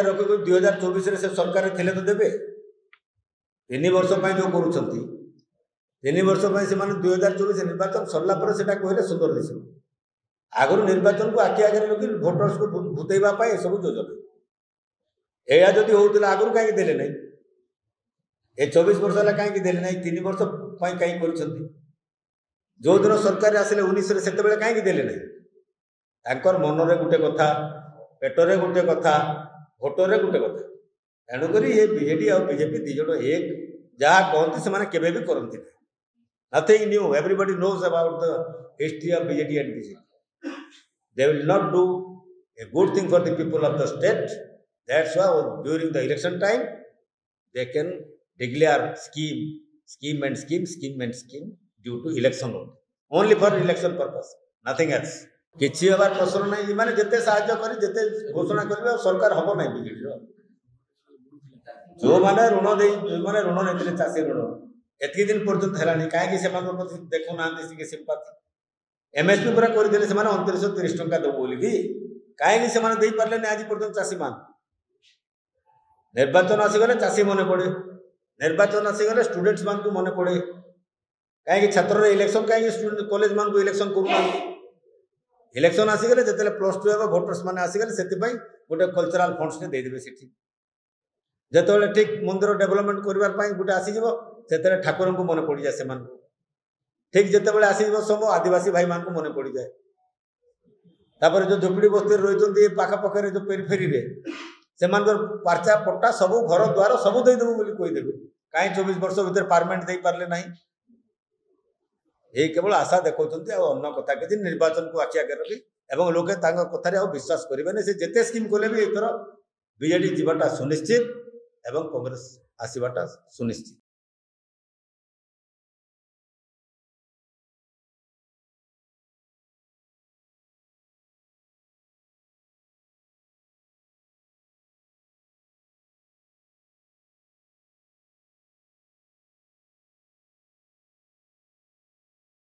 रखी 2024 से सरकार थे तो देवे 3 वर्ष जो कर 3 वर्ष से 2024 निर्वाचन सरला कहले सुंदर दिश आगु निर्वाचन को आखि आगे रखी भोटर्स को भूतवा सब योजना या जदि होता आगु कहीं देले ना ये 24 वर्ष है कहीं देले ना 3 वर्ष कहीं कर जो दिन सरकार आसिले 19 से कहीं देले ना मनरे गोटे कथा पेटरे गोटे कथा भोटरे गोटे कथा तेणुक ये बीजेडी और बीजेपी दिज एक जहाँ कहते से केवे भी करती nothing new everybody knows about the history of BJD and BJP they will not do a good thing for the people of the state that's why during the election time they can declare scheme and scheme due to election only for election purpose nothing else किसी हबार प्रश्न नहीं माने जिते साहाय्य करी जिते घोषणा करिवे सरकार हबो नहीं बीजेडी जो माने ऋण दे जो माने ऋण नेतले चासी ऋण एतकी दिन पर्यंत हेलानी काहे कि सेमान प्रति देखो ना देसी सिंपैथी एमएसपी पूरा कर देले सेमान 2930 टंका दो बोली कि काहे कि सेमान देई परले ने आज पर्यंत चासी मान निर्वाचन आसी गले चासी मने पड़े निर्वाचन आसी गले स्टूडेंट्स मान को मने पड़े काहे कि छात्र रे इलेक्शन काहे कि स्टूडेंट कॉलेज मान को इलेक्शन करू इलेक्शन आसीगले जिते प्लस 2 एवं भोटर्स मैंने आसीगले से गोटे कल्चराल फंड्स ने देदेवे से जिते ठीक मंदिर डेवलपमेंट करने गोटे आसीज से ठाकुर को मन पड़ जाए से ठीक जिते आसीज सब आदिवासी भाई मान को मन पड़ जाए तापर जो झोपड़ी बस्ती रही पाखापाखे जो पेरीफेरी से पार्चा पट्टा सब घर द्वार सब देदेबू कहीदेवे कहीं 24 वर्ष भर पार्लियामेंट दे पारे ना ये केवल आशा देखा अन्न कथा किसी निर्वाचन को आखि आगे रखी लोके कथार विश्वास करेंगे से जिते स्कीम कले भी एथर बीजेडी जीवाटा सुनिश्चित एवं कांग्रेस आसवाटा सुनिश्चित।